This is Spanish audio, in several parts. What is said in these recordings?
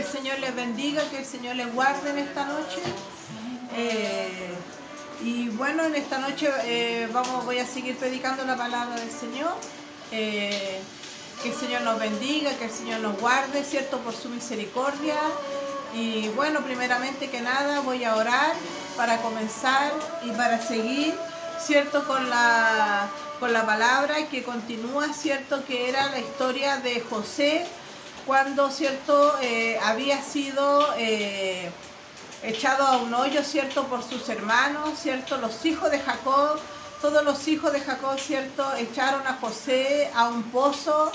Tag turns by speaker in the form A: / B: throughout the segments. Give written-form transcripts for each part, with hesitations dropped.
A: el Señor les bendiga, que el Señor les guarde en esta noche. Y bueno, en esta noche voy a seguir predicando la palabra del Señor. Que el Señor nos bendiga, que el Señor nos guarde, ¿cierto? Por su misericordia. Y bueno, primeramente que nada voy a orar para comenzar y para seguir, ¿cierto? Con la palabra que continúa, ¿cierto? Que era la historia de José cuando, ¿cierto? Había sido echado a un hoyo, ¿cierto? Por sus hermanos, ¿cierto? Los hijos de Jacob, todos los hijos de Jacob, ¿cierto? Echaron a José a un pozo.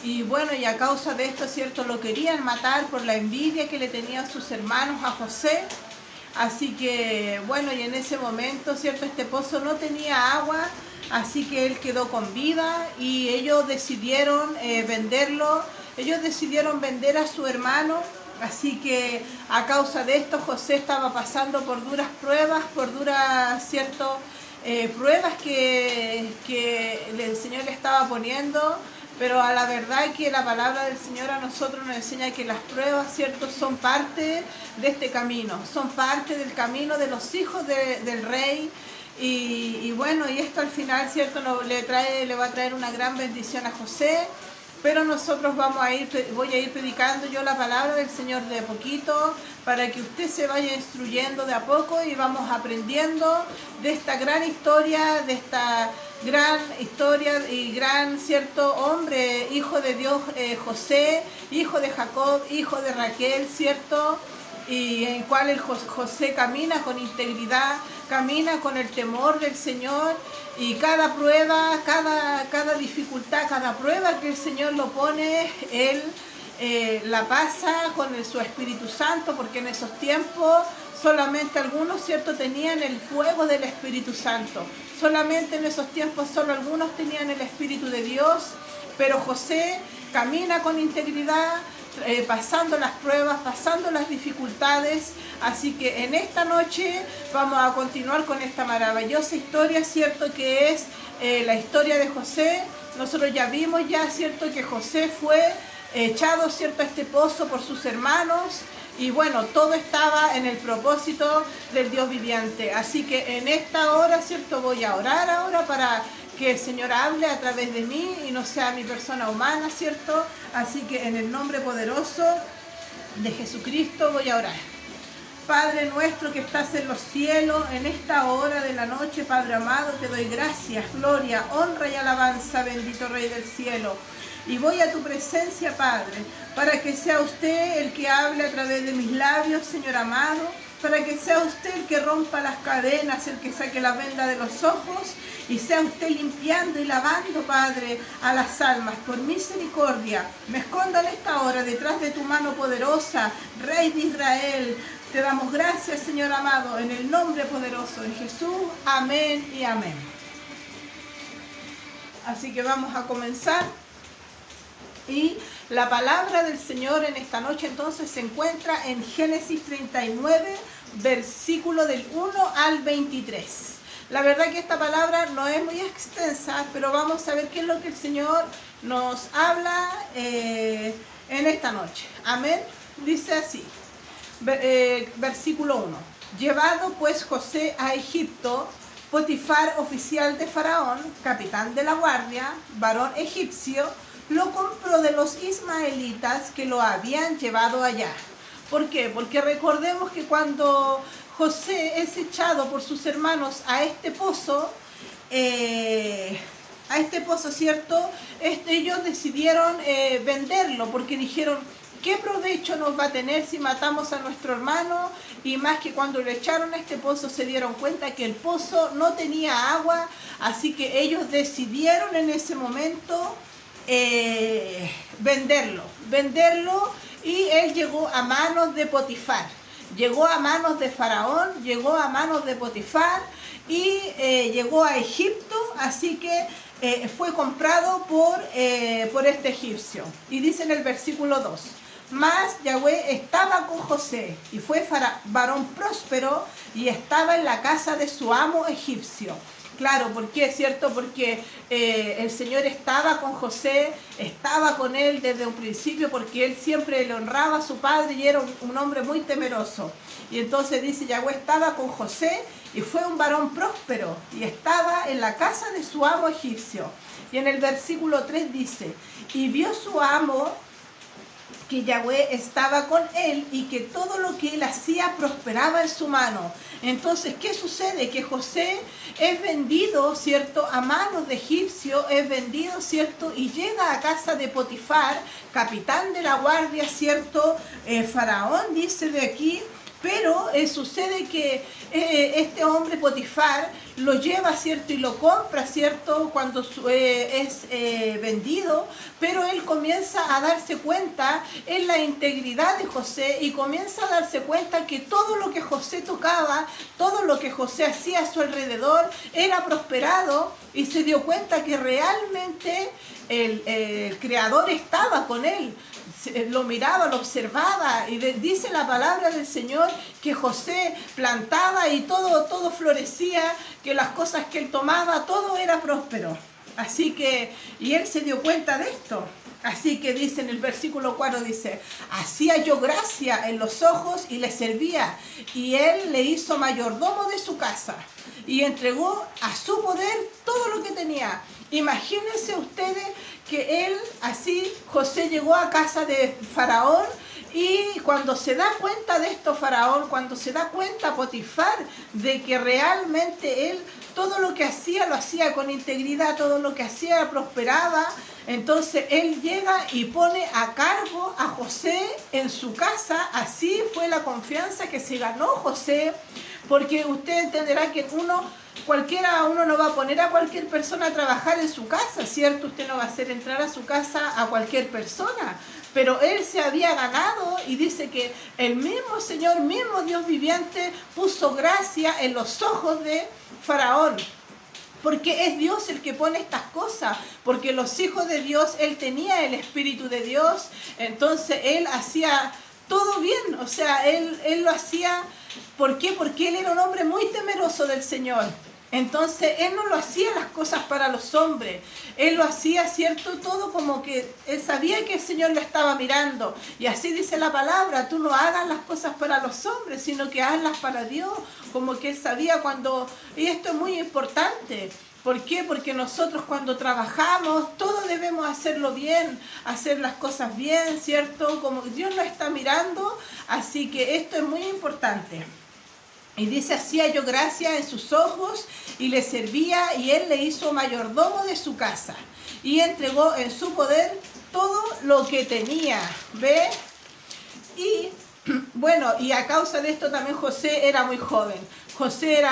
A: Y bueno, y a causa de esto, ¿cierto? Lo querían matar por la envidia que le tenían sus hermanos a José. Así que, bueno, y en ese momento, ¿cierto? Este pozo no tenía agua, así que él quedó con vida y ellos decidieron venderlo. Ellos decidieron vender a su hermano. Así que a causa de esto, José estaba pasando por duras pruebas, ¿cierto? Pruebas que el Señor le estaba poniendo. Pero a la verdad que la palabra del Señor a nosotros nos enseña que las pruebas, ¿cierto?, son parte de este camino, son parte del camino de los hijos del rey. Y bueno, y esto al final, ¿cierto?, le va a traer una gran bendición a José. Pero nosotros voy a ir predicando yo la palabra del Señor de a poquito, para que usted se vaya instruyendo de a poco y vamos aprendiendo de esta gran historia, y gran, ¿cierto?, hombre, hijo de Dios, José, hijo de Jacob, hijo de Raquel, ¿cierto? Y en el cual José camina con integridad, camina con el temor del Señor, y cada prueba, cada dificultad, cada prueba que el Señor lo pone, él la pasa con su Espíritu Santo, porque en esos tiempos solamente algunos, ¿cierto?, tenían el fuego del Espíritu Santo. Solamente en esos tiempos solo algunos tenían el Espíritu de Dios, pero José camina con integridad, pasando las pruebas, pasando las dificultades. Así que en esta noche vamos a continuar con esta maravillosa historia, ¿cierto?, que es la historia de José. Nosotros ya vimos, ¿cierto?, que José fue echado, ¿cierto?, a este pozo por sus hermanos. Y bueno, todo estaba en el propósito del Dios viviente. Así que en esta hora, ¿cierto?, voy a orar ahora para que el Señor hable a través de mí y no sea mi persona humana, ¿cierto? Así que en el nombre poderoso de Jesucristo voy a orar. Padre nuestro que estás en los cielos, en esta hora de la noche, Padre amado, te doy gracias, gloria, honra y alabanza, bendito Rey del cielo. Y voy a tu presencia, Padre, para que sea usted el que hable a través de mis labios, Señor amado, para que sea usted el que rompa las cadenas, el que saque la venda de los ojos, y sea usted limpiando y lavando, Padre, a las almas. Por misericordia, me escondo en esta hora detrás de tu mano poderosa, Rey de Israel. Te damos gracias, Señor amado, en el nombre poderoso de Jesús. Amén y amén. Así que vamos a comenzar. Y la palabra del Señor en esta noche entonces se encuentra en Génesis 39, versículo del 1 al 23. La verdad que esta palabra no es muy extensa, pero vamos a ver qué es lo que el Señor nos habla en esta noche. Amén. Dice así, versículo 1. Llevado pues José a Egipto, Potifar, oficial de Faraón, capitán de la guardia, varón egipcio, lo compró de los ismaelitas que lo habían llevado allá. ¿Por qué? Porque recordemos que cuando José es echado por sus hermanos a este pozo, ¿cierto? Ellos decidieron venderlo, porque dijeron, ¿qué provecho nos va a tener si matamos a nuestro hermano? Y más que cuando lo echaron a este pozo se dieron cuenta que el pozo no tenía agua, así que ellos decidieron en ese momento venderlo, y él llegó a manos de Potifar, llegó a manos de Faraón, llegó a manos de Potifar y llegó a Egipto, así que fue comprado por este egipcio. Y dice en el versículo 2, mas Yahweh estaba con José y fue varón próspero y estaba en la casa de su amo egipcio. Claro, ¿por qué? ¿Cierto? Porque el Señor estaba con José, estaba con él desde un principio, porque él siempre le honraba a su padre y era un hombre muy temeroso. Y entonces dice, Yahweh estaba con José y fue un varón próspero y estaba en la casa de su amo egipcio. Y en el versículo 3 dice, y vio su amo que Yahweh estaba con él y que todo lo que él hacía prosperaba en su mano. Entonces, ¿qué sucede? Que José es vendido, ¿cierto?, a manos de egipcio, es vendido, ¿cierto?, y llega a casa de Potifar, capitán de la guardia, ¿cierto?, faraón, dice de aquí. Pero sucede que este hombre Potifar lo lleva, ¿cierto? Y lo compra, ¿cierto? Cuando es vendido, pero él comienza a darse cuenta en la integridad de José y comienza a darse cuenta que todo lo que José tocaba, todo lo que José hacía a su alrededor era prosperado y se dio cuenta que realmente el Creador estaba con él. Lo miraba, lo observaba y dice la palabra del Señor que José plantaba y todo florecía, que las cosas que él tomaba, todo era próspero. Así que, y él se dio cuenta de esto. Así que dice en el versículo 4, dice, hacía yo gracia en los ojos y le servía, y él le hizo mayordomo de su casa, y entregó a su poder todo lo que tenía. Imagínense ustedes que él, así, José llegó a casa de Faraón, y cuando se da cuenta de esto Faraón, cuando se da cuenta Potifar de que realmente él todo lo que hacía lo hacía con integridad, todo lo que hacía prosperaba, entonces él llega y pone a cargo a José en su casa. Así fue la confianza que se ganó José, porque usted entenderá que uno no va a poner a cualquier persona a trabajar en su casa, ¿cierto? Usted no va a hacer entrar a su casa a cualquier persona, pero él se había ganado, y dice que el mismo Señor, mismo Dios viviente, puso gracia en los ojos de Faraón, porque es Dios el que pone estas cosas, porque los hijos de Dios, él tenía el Espíritu de Dios, entonces él hacía todo bien, o sea, él lo hacía. ¿Por qué? Porque él era un hombre muy temeroso del Señor. Entonces, él no lo hacía las cosas para los hombres. Él lo hacía, ¿cierto? Todo como que él sabía que el Señor lo estaba mirando. Y así dice la palabra, tú no hagas las cosas para los hombres, sino que hazlas para Dios. Como que él sabía cuando... Y esto es muy importante. ¿Por qué? Porque nosotros cuando trabajamos, todo debemos hacerlo bien, hacer las cosas bien, ¿cierto? Como Dios nos está mirando, así que esto es muy importante. Y dice, hacía yo gracia en sus ojos y le servía, y él le hizo mayordomo de su casa y entregó en su poder todo lo que tenía. ¿Ve? Y bueno, y a causa de esto también José era muy joven. José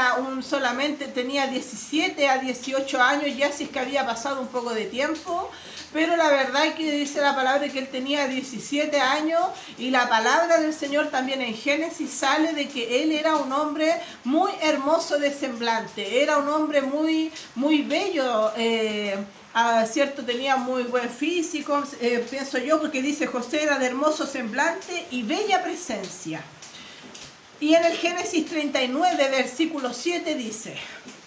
A: solamente tenía 17 a 18 años, ya si es que había pasado un poco de tiempo, pero la verdad es que dice la palabra que él tenía 17 años, y la palabra del Señor también en Génesis sale de que él era un hombre muy hermoso de semblante, era un hombre muy, muy bello, cierto, tenía muy buen físico, pienso yo, porque dice José era de hermoso semblante y bella presencia. Y en el Génesis 39, versículo 7 dice,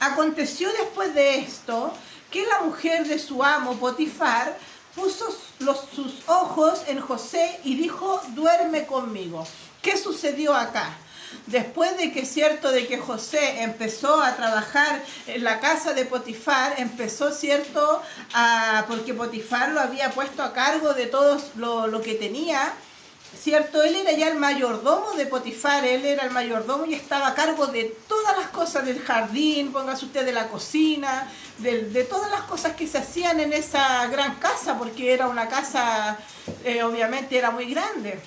A: aconteció después de esto que la mujer de su amo Potifar puso sus ojos en José y dijo, duerme conmigo. ¿Qué sucedió acá? Después de que, cierto, de que José empezó a trabajar en la casa de Potifar, empezó, cierto, porque Potifar lo había puesto a cargo de todo lo que tenía, ¿cierto? Él era ya el mayordomo de Potifar, él era el mayordomo y estaba a cargo de todas las cosas del jardín, póngase usted, de la cocina, de todas las cosas que se hacían en esa gran casa, porque era una casa, obviamente era muy grande.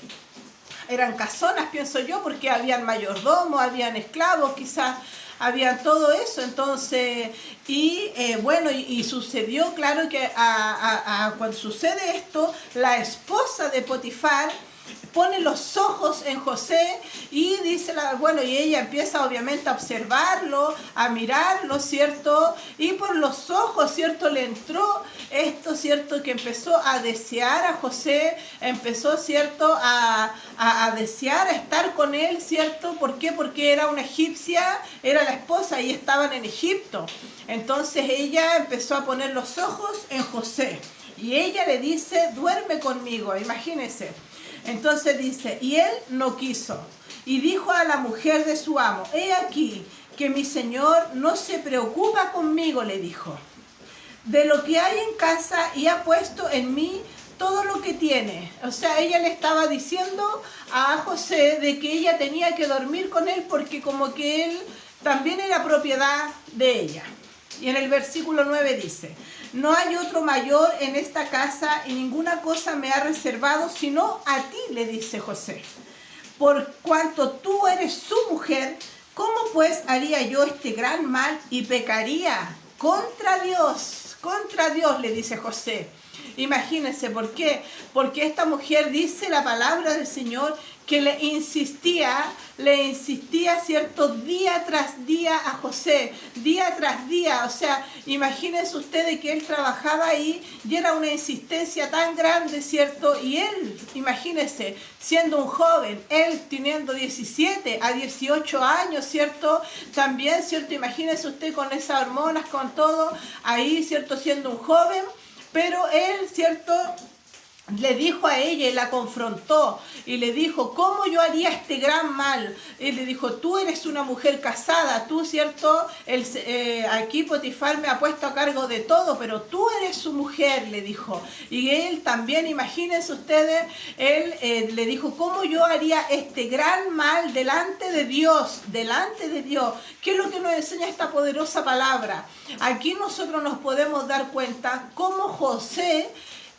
A: Eran casonas, pienso yo, porque habían mayordomos, habían esclavos, quizás había todo eso. Entonces, bueno, y sucedió, claro, que cuando sucede esto, la esposa de Potifar pone los ojos en José y dice, bueno, y ella empieza obviamente a observarlo, a mirarlo, ¿cierto? Y por los ojos, ¿cierto? Le entró esto, ¿cierto? Que empezó a desear a José, empezó, ¿cierto? A desear, a estar con él, ¿cierto? ¿Por qué? Porque era una egipcia, era la esposa y estaban en Egipto. Entonces ella empezó a poner los ojos en José y ella le dice, duerme conmigo, imagínense. Entonces dice, y él no quiso, y dijo a la mujer de su amo, he aquí que mi señor no se preocupa conmigo, le dijo, de lo que hay en casa y ha puesto en mí todo lo que tiene. O sea, ella le estaba diciendo a José de que ella tenía que dormir con él porque como que él también era propiedad de ella. Y en el versículo 9 dice, no hay otro mayor en esta casa y ninguna cosa me ha reservado sino a ti, le dice José. Por cuanto tú eres su mujer, ¿cómo pues haría yo este gran mal y pecaría contra Dios? Contra Dios, le dice José. Imagínense, ¿por qué? Porque esta mujer dice la palabra del Señor que le insistía, ¿cierto? Día tras día a José, día tras día. O sea, imagínense ustedes que él trabajaba ahí y era una insistencia tan grande, ¿cierto? Y él, imagínense, siendo un joven, él teniendo 17 a 18 años, ¿cierto? También, ¿cierto? Imagínense usted con esas hormonas, con todo, ahí, ¿cierto? Siendo un joven, pero él, ¿cierto?, le dijo a ella y la confrontó y le dijo, ¿cómo yo haría este gran mal? Él le dijo, tú eres una mujer casada, tú, ¿cierto? Aquí Potifar me ha puesto a cargo de todo, pero tú eres su mujer, le dijo. Y él también, imagínense ustedes, él le dijo, ¿cómo yo haría este gran mal delante de Dios? Delante de Dios. ¿Qué es lo que nos enseña esta poderosa palabra? Aquí nosotros nos podemos dar cuenta cómo José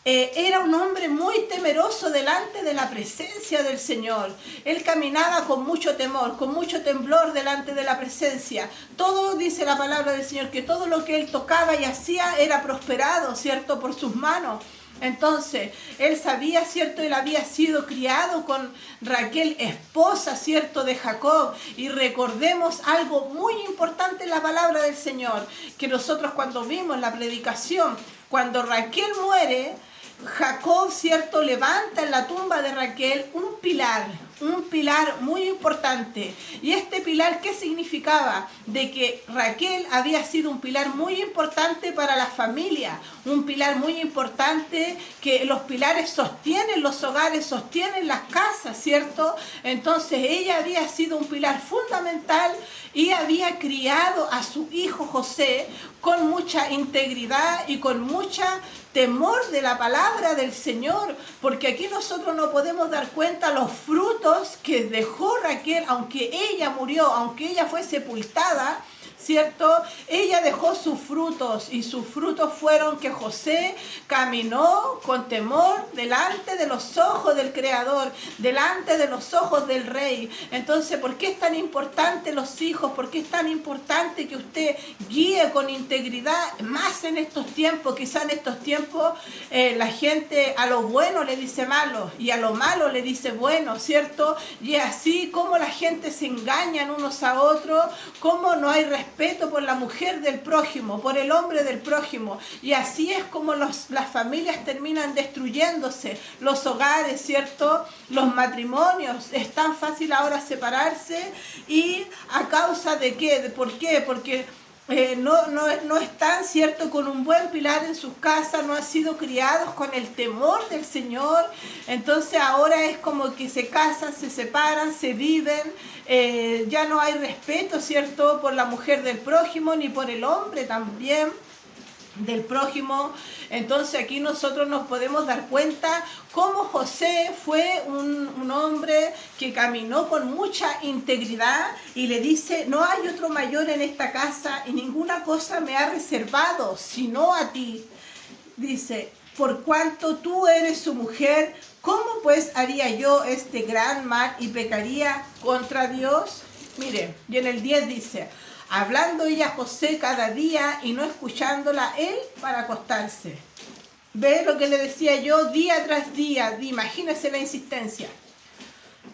A: era un hombre muy temeroso delante de la presencia del Señor. Él caminaba con mucho temor, con mucho temblor delante de la presencia. Todo, dice la palabra del Señor, que todo lo que él tocaba y hacía era prosperado, ¿cierto?, por sus manos. Entonces, él sabía, ¿cierto?, él había sido criado con Raquel, esposa, ¿cierto?, de Jacob. Y recordemos algo muy importante en la palabra del Señor, que nosotros cuando vimos la predicación, cuando Raquel muere, Jacob, ¿cierto?, levanta en la tumba de Raquel un pilar muy importante. ¿Y este pilar qué significaba? De que Raquel había sido un pilar muy importante para la familia, un pilar muy importante, que los pilares sostienen los hogares, sostienen las casas, ¿cierto? Entonces ella había sido un pilar fundamental y había criado a su hijo José con mucha integridad y con mucha temor de la palabra del Señor, porque aquí nosotros no podemos dar cuenta los frutos que dejó Raquel, aunque ella murió, aunque ella fue sepultada, ¿cierto? Ella dejó sus frutos y sus frutos fueron que José caminó con temor delante de los ojos del Creador, delante de los ojos del Rey. Entonces, ¿por qué es tan importante los hijos? ¿Por qué es tan importante que usted guíe con integridad? Más en estos tiempos, quizá en estos tiempos la gente a lo bueno le dice malo y a lo malo le dice bueno, ¿cierto? Y así como la gente se engañan unos a otros, como no hay respeto por la mujer del prójimo, por el hombre del prójimo. Y así es como las familias terminan destruyéndose, los hogares, ¿cierto? Los matrimonios. Es tan fácil ahora separarse. ¿Y a causa de qué? ¿Por qué? Porque no están, ¿cierto?, con un buen pilar en sus casas, no han sido criados con el temor del Señor. Entonces ahora es como que se casan, se separan, se viven, ya no hay respeto, ¿cierto?, por la mujer del prójimo, ni por el hombre también del prójimo. Entonces aquí nosotros nos podemos dar cuenta cómo José fue un hombre que caminó con mucha integridad y le dice, no hay otro mayor en esta casa y ninguna cosa me ha reservado sino a ti. Dice, por cuanto tú eres su mujer, ¿cómo pues haría yo este gran mal y pecaría contra Dios? Mire, y en el 10 dice, hablando ella a José cada día y no escuchándola él para acostarse. Ve lo que le decía yo día tras día, imagínese la insistencia.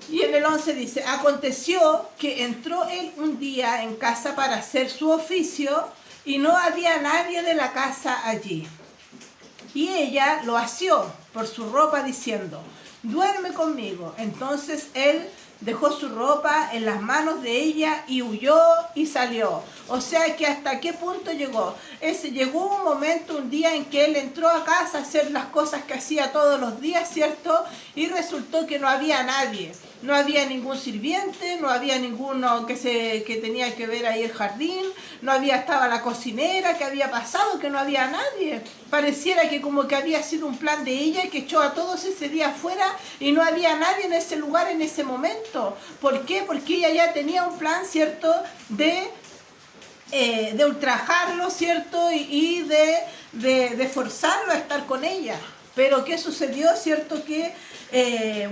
A: Y en el 11 dice, aconteció que entró él un día en casa para hacer su oficio y no había nadie de la casa allí. Y ella lo asió por su ropa diciendo, duerme conmigo. Entonces él dejó su ropa en las manos de ella y huyó y salió. O sea que hasta qué punto llegó. Llegó un momento, un día en que él entró a casa a hacer las cosas que hacía todos los días, ¿cierto? Y resultó que no había nadie. No había ningún sirviente, no había ninguno que tenía que ver ahí el jardín, estaba la cocinera, ¿qué había pasado? Que no había nadie. Pareciera que como que había sido un plan de ella que echó a todos ese día afuera y no había nadie en ese lugar en ese momento. ¿Por qué? Porque ella ya tenía un plan, ¿cierto? De ultrajarlo, ¿cierto? Y de forzarlo a estar con ella. Pero ¿qué sucedió? ¿Cierto? Que,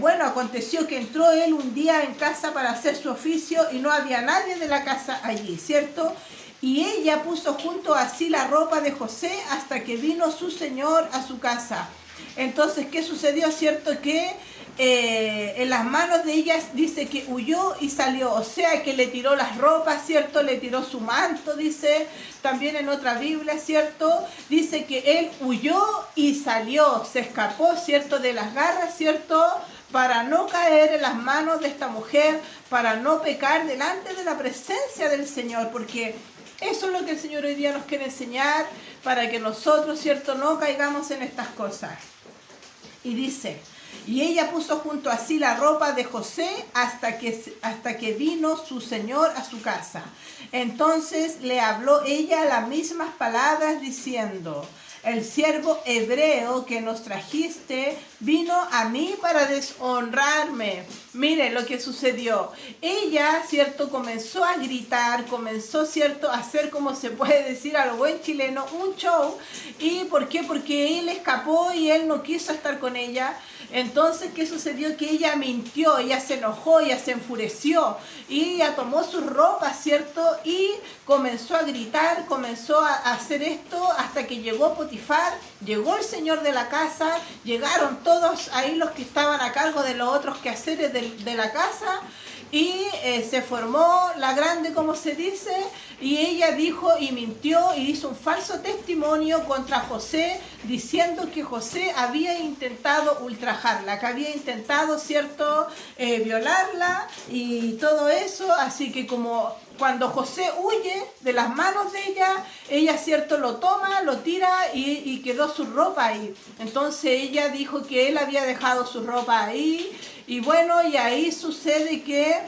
A: bueno, aconteció que entró él un día en casa para hacer su oficio y no había nadie de la casa allí, ¿cierto? Y ella puso junto a sí la ropa de José hasta que vino su señor a su casa. Entonces, ¿qué sucedió? ¿Cierto? Que en las manos de ella dice que huyó y salió. O sea, que le tiró las ropas, ¿cierto? Le tiró su manto, dice. También en otra Biblia, ¿cierto? Dice que él huyó y salió. Se escapó, ¿cierto? De las garras, ¿cierto? Para no caer en las manos de esta mujer, para no pecar delante de la presencia del Señor. Porque eso es lo que el Señor hoy día nos quiere enseñar para que nosotros, ¿cierto?, no caigamos en estas cosas. Y dice, y ella puso junto a sí la ropa de José hasta que vino su señor a su casa. Entonces le habló ella las mismas palabras diciendo, el siervo hebreo que nos trajiste vino a mí para deshonrarme. Mire lo que sucedió. Ella, ¿cierto?, comenzó a gritar, comenzó, ¿cierto?, a hacer, como se puede decir a lo buen chileno, un show. ¿Y por qué? Porque él escapó y él no quiso estar con ella. Entonces, ¿qué sucedió? Que ella mintió, ella se enojó, ella se enfureció y ella tomó sus ropas, ¿cierto? Y comenzó a gritar, comenzó a hacer esto hasta que llegó Potifar, llegó el señor de la casa, llegaron todos ahí los que estaban a cargo de los otros quehaceres de la casa y se formó la grande, como se dice, y ella dijo y mintió y hizo un falso testimonio contra José, diciendo que José había intentado ultrajarla, que había intentado, ¿cierto?, violarla y todo eso. Así que como cuando José huye de las manos de ella, ¿cierto?, lo toma, lo tira y quedó su ropa ahí. Entonces ella dijo que él había dejado su ropa ahí. Y bueno, y ahí sucede que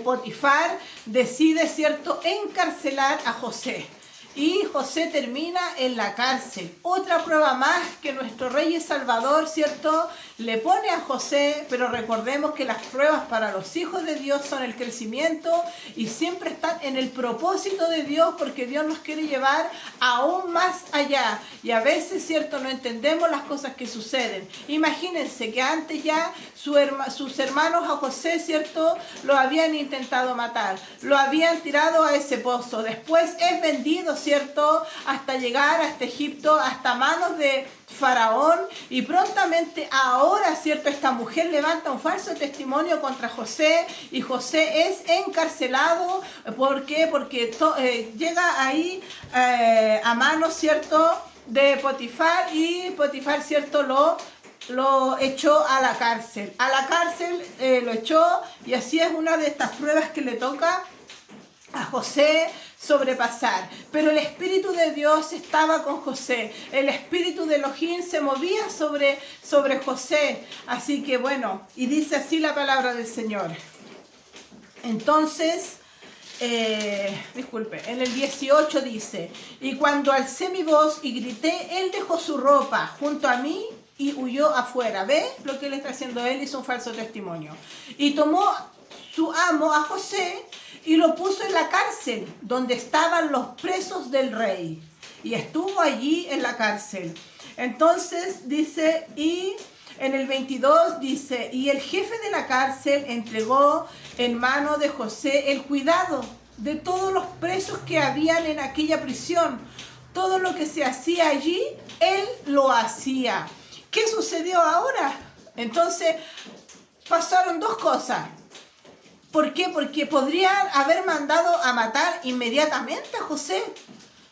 A: Potifar decide, ¿cierto?, encarcelar a José. Y José termina en la cárcel. Otra prueba más que nuestro Rey y Salvador, ¿cierto?, le pone a José, pero recordemos que las pruebas para los hijos de Dios son el crecimiento y siempre están en el propósito de Dios, porque Dios nos quiere llevar aún más allá. Y a veces, ¿cierto?, no entendemos las cosas que suceden. Imagínense que antes ya sus hermanos a José, ¿cierto?, lo habían intentado matar, lo habían tirado a ese pozo. Después es vendido, ¿cierto?, hasta llegar hasta Egipto, hasta manos de Faraón, y prontamente ahora, ¿cierto?, esta mujer levanta un falso testimonio contra José y José es encarcelado. ¿Por qué? Porque llega ahí a manos, ¿cierto?, de Potifar, y Potifar, ¿cierto?, lo echó a la cárcel. A la cárcel lo echó, y así es una de estas pruebas que le toca a José sobrepasar. Pero el Espíritu de Dios estaba con José. El Espíritu de Elohim se movía sobre José. Así que bueno, y dice así la palabra del Señor. Entonces, en el 18 dice, y cuando alcé mi voz y grité, él dejó su ropa junto a mí y huyó afuera. ¿Ve lo que le está haciendo él? Hizo un falso testimonio. Y tomó su amo a José y lo puso en la cárcel, donde estaban los presos del rey. Y estuvo allí en la cárcel. Entonces dice, y en el 22 dice, y el jefe de la cárcel entregó en mano de José el cuidado de todos los presos que habían en aquella prisión, Todo lo que se hacía allí, él lo hacía. ¿Qué sucedió ahora? Entonces, pasaron dos cosas. ¿Por qué? Porque podrían haber mandado a matar inmediatamente a José.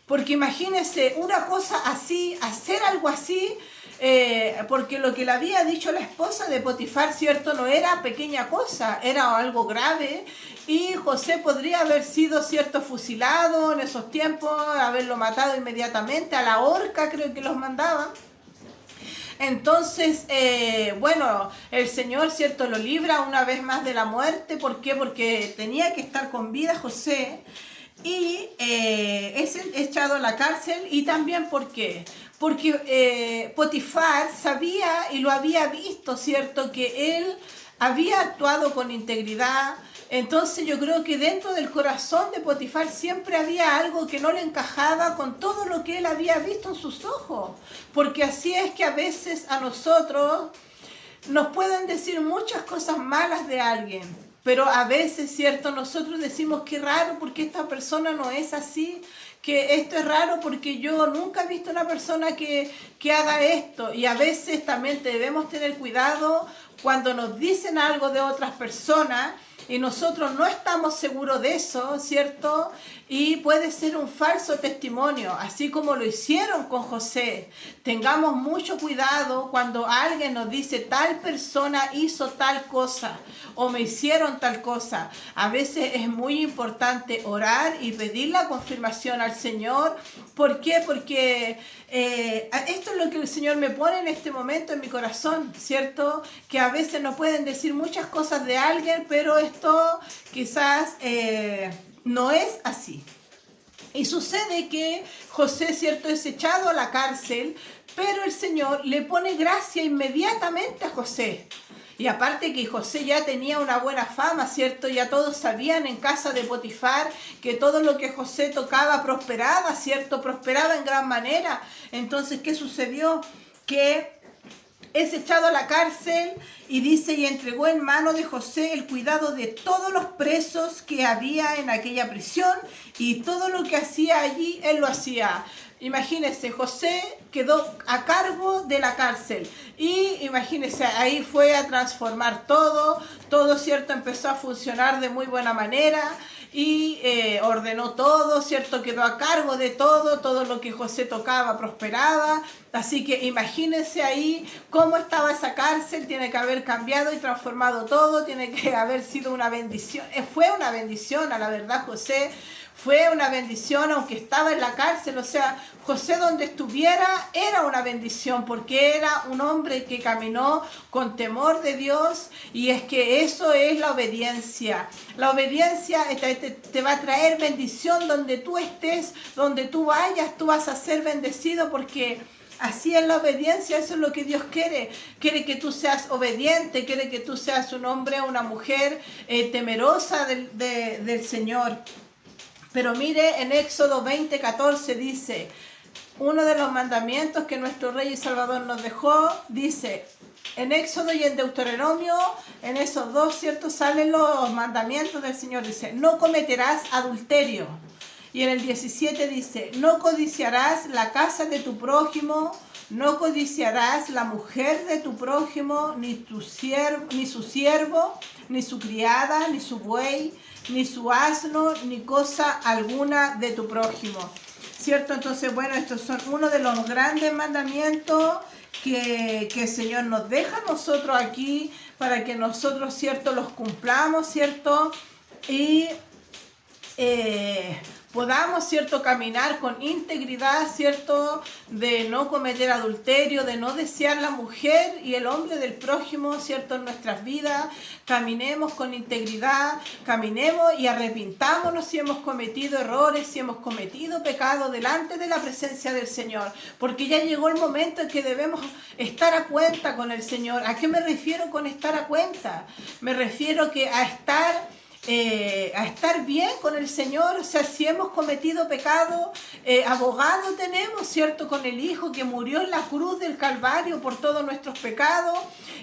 A: Porque imagínense, una cosa así, hacer algo así, porque lo que le había dicho la esposa de Potifar, ¿cierto? No era pequeña cosa, era algo grave. Y José podría haber sido, ¿cierto?, fusilado en esos tiempos, haberlo matado inmediatamente, a la horca creo que los mandaban. Entonces, bueno, el Señor, ¿cierto?, lo libra una vez más de la muerte. ¿Por qué? Porque tenía que estar con vida José. Y es echado a la cárcel. Y también, ¿por qué? Porque Potifar sabía y lo había visto, ¿cierto?, que él había actuado con integridad. Entonces yo creo que dentro del corazón de Potifar siempre había algo que no le encajaba con todo lo que él había visto en sus ojos. Porque así es que a veces a nosotros nos pueden decir muchas cosas malas de alguien, pero a veces, ¿cierto?, nosotros decimos qué raro porque esta persona no es así, que esto es raro porque yo nunca he visto una persona que haga esto. Y a veces también debemos tener cuidado cuando nos dicen algo de otras personas y nosotros no estamos seguros de eso, ¿cierto? Y puede ser un falso testimonio, así como lo hicieron con José. Tengamos mucho cuidado cuando alguien nos dice tal persona hizo tal cosa o me hicieron tal cosa. A veces es muy importante orar y pedir la confirmación al Señor. ¿Por qué? Porque esto es lo que el Señor me pone en este momento en mi corazón, ¿cierto? Que a veces nos pueden decir muchas cosas de alguien, pero esto quizás no es así. Y sucede que José, ¿cierto?, es echado a la cárcel, pero el Señor le pone gracia inmediatamente a José. Y aparte que José ya tenía una buena fama, ¿cierto? Ya todos sabían en casa de Potifar que todo lo que José tocaba prosperaba, ¿cierto? Prosperaba en gran manera. Entonces, ¿qué sucedió? Que es echado a la cárcel y dice, y entregó en mano de José el cuidado de todos los presos que había en aquella prisión, y todo lo que hacía allí, él lo hacía. Imagínense, José quedó a cargo de la cárcel y imagínense, ahí fue a transformar todo, ¿cierto? Empezó a funcionar de muy buena manera y ordenó todo, ¿cierto? Quedó a cargo de todo lo que José tocaba prosperaba. Así que imagínense ahí cómo estaba esa cárcel, tiene que haber cambiado y transformado todo, tiene que haber sido una bendición. Fue una bendición, a la verdad, José. Fue una bendición, aunque estaba en la cárcel. O sea, José donde estuviera era una bendición, porque era un hombre que caminó con temor de Dios. Y es que eso es la obediencia. La obediencia te va a traer bendición donde tú estés, donde tú vayas, tú vas a ser bendecido, porque así es la obediencia. Eso es lo que Dios quiere. Quiere que tú seas obediente, quiere que tú seas un hombre o una mujer temerosa del Señor. Pero mire, en Éxodo 20:14 dice, uno de los mandamientos que nuestro Rey y Salvador nos dejó, dice, en Éxodo y en Deuteronomio, en esos dos, ¿cierto?, salen los mandamientos del Señor. Dice, no cometerás adulterio. Y en el 17 dice, no codiciarás la casa de tu prójimo, no codiciarás la mujer de tu prójimo, ni su siervo, ni su criada, ni su buey, ni su asno, ni cosa alguna de tu prójimo. ¿Cierto? Entonces, bueno, estos son uno de los grandes mandamientos que el Señor nos deja a nosotros aquí para que nosotros, ¿cierto?, los cumplamos, ¿cierto? Y podamos, ¿cierto?, caminar con integridad, ¿cierto?, de no cometer adulterio, de no desear la mujer y el hombre del prójimo, ¿cierto?, en nuestras vidas. Caminemos con integridad, caminemos y arrepintámonos si hemos cometido errores, si hemos cometido pecado delante de la presencia del Señor, porque ya llegó el momento en que debemos estar a cuenta con el Señor. ¿A qué me refiero con estar a cuenta? Me refiero a estar a estar bien con el Señor. O sea, si hemos cometido pecado, abogado tenemos, ¿cierto? Con el Hijo que murió en la cruz del Calvario por todos nuestros pecados.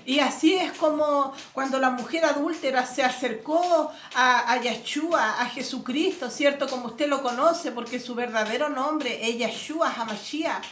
A: Y así es como cuando la mujer adúltera se acercó a Yeshua, a Jesucristo, ¿cierto? Como usted lo conoce, porque su verdadero nombre es Yeshua HaMashiach.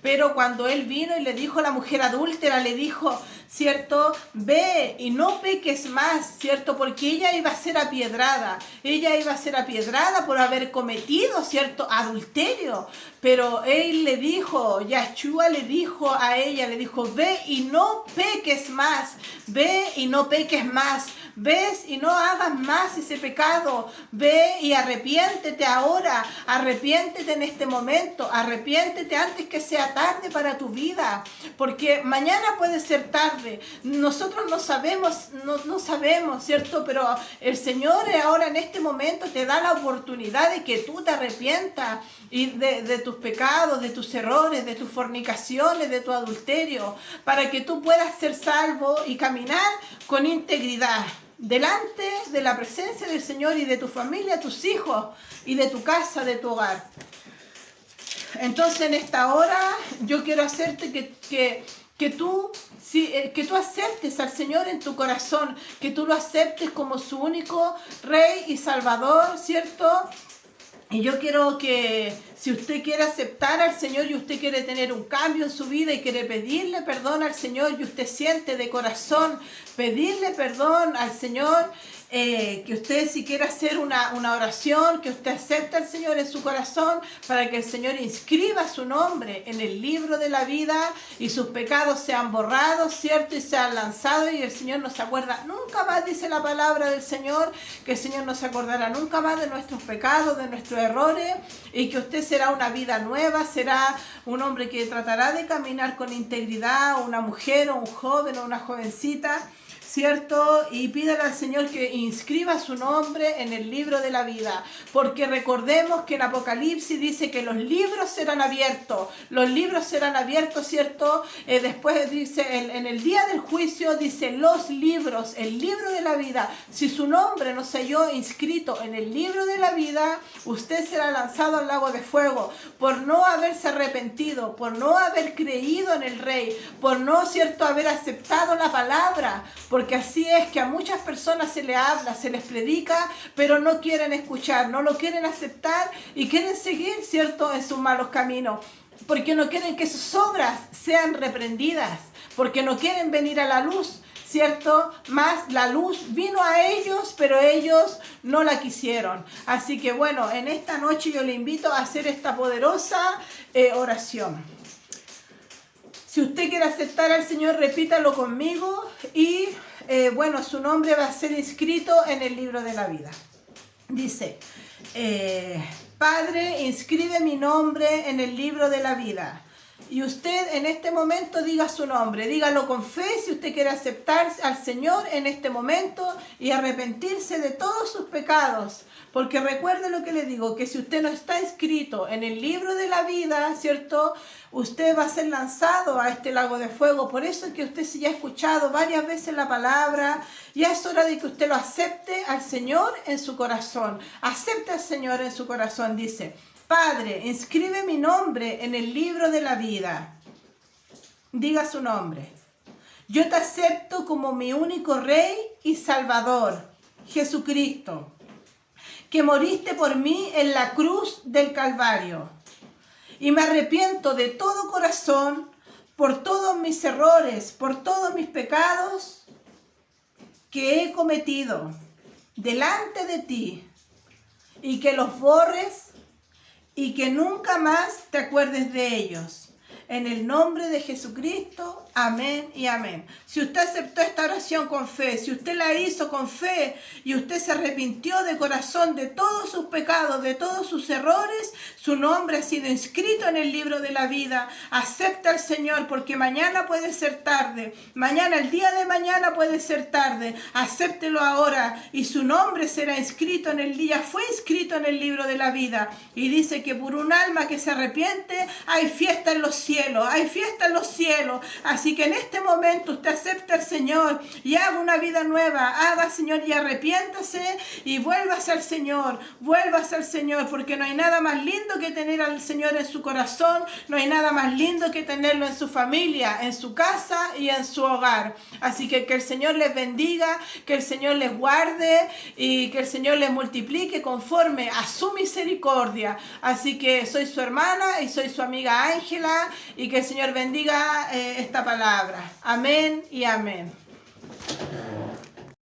A: Pero cuando él vino y le dijo a la mujer adúltera, le dijo, ¿cierto? Ve y no peques más, ¿cierto? Porque ella iba a ser apiedrada. Ella iba a ser apiedrada por haber cometido, ¿cierto? Adulterio. Pero él le dijo, Yeshua le dijo a ella, le dijo, ve y no peques más. Ve y no peques más. Ves y no hagas más ese pecado. Ve y arrepiéntete ahora. Arrepiéntete en este momento. Arrepiéntete antes que sea tarde para tu vida. Porque mañana puede ser tarde. Nosotros no sabemos, no sabemos, ¿cierto? Pero el Señor ahora en este momento te da la oportunidad de que tú te arrepientas y de tus pecados, de tus errores, de tus fornicaciones, de tu adulterio, para que tú puedas ser salvo y caminar con integridad delante de la presencia del Señor y de tu familia, tus hijos y de tu casa, de tu hogar. Entonces en esta hora yo quiero hacerte que tú aceptes al Señor en tu corazón, que tú lo aceptes como su único Rey y Salvador, ¿cierto? Y yo quiero que si usted quiere aceptar al Señor y usted quiere tener un cambio en su vida y quiere pedirle perdón al Señor y usted siente de corazón pedirle perdón al Señor, que usted si quiere hacer una oración, que usted acepte al Señor en su corazón para que el Señor inscriba su nombre en el libro de la vida y sus pecados sean borrados, ¿cierto? Y sean lanzados y el Señor no se acuerda nunca más, dice la palabra del Señor, que el Señor no se acordará nunca más de nuestros pecados, de nuestros errores, y que usted será una vida nueva, será un hombre que tratará de caminar con integridad, una mujer o un joven o una jovencita, ¿cierto? Y pídale al Señor que inscriba su nombre en el libro de la vida, porque recordemos que en Apocalipsis dice que los libros serán abiertos, ¿cierto? Después dice, en el día del juicio dice los libros, el libro de la vida. Si su nombre no se halló inscrito en el libro de la vida, usted será lanzado al lago de fuego por no haberse arrepentido, por no haber creído en el Rey, por no, ¿cierto?, haber aceptado la palabra, porque así es que a muchas personas se les habla, se les predica, pero no quieren escuchar, no lo quieren aceptar y quieren seguir, ¿cierto?, en sus malos caminos, porque no quieren que sus obras sean reprendidas, porque no quieren venir a la luz, ¿cierto? Más la luz vino a ellos, pero ellos no la quisieron. Así que bueno, en esta noche yo le invito a hacer esta poderosa oración. Si usted quiere aceptar al Señor, repítalo conmigo y bueno, su nombre va a ser inscrito en el libro de la vida. Dice, Padre, inscribe mi nombre en el libro de la vida. Y usted en este momento diga su nombre, dígalo con fe si usted quiere aceptar al Señor en este momento y arrepentirse de todos sus pecados. Porque recuerde lo que le digo, que si usted no está inscrito en el libro de la vida, ¿cierto?, usted va a ser lanzado a este lago de fuego. Por eso es que usted si ya ha escuchado varias veces la palabra, ya es hora de que usted lo acepte al Señor en su corazón. Acepte al Señor en su corazón, dice, Padre, inscribe mi nombre en el libro de la vida. Diga su nombre. Yo te acepto como mi único Rey y Salvador, Jesucristo, que moriste por mí en la cruz del Calvario. Y me arrepiento de todo corazón por todos mis errores, por todos mis pecados que he cometido delante de ti, y que los borres y que nunca más te acuerdes de ellos. En el nombre de Jesucristo, amén y amén. Si usted aceptó esta oración con fe, si usted la hizo con fe y usted se arrepintió de corazón de todos sus pecados, de todos sus errores, su nombre ha sido inscrito en el libro de la vida. Acepta al Señor, porque mañana puede ser tarde. Mañana, el día de mañana puede ser tarde. Acéptelo ahora y su nombre será inscrito en el día. Fue inscrito en el libro de la vida. Y dice que por un alma que se arrepiente hay fiesta en los cielos. cielos, hay fiesta en los cielos. Así que en este momento usted acepta al Señor y haga una vida nueva, haga, Señor, y arrepiéntase y vuélvase al Señor, porque no hay nada más lindo que tener al Señor en su corazón, no hay nada más lindo que tenerlo en su familia, en su casa y en su hogar. Así que el Señor les bendiga, que el Señor les guarde y que el Señor les multiplique conforme a su misericordia. Así que soy su hermana y soy su amiga Ángela, y que el Señor bendiga esta palabra. Amén y amén.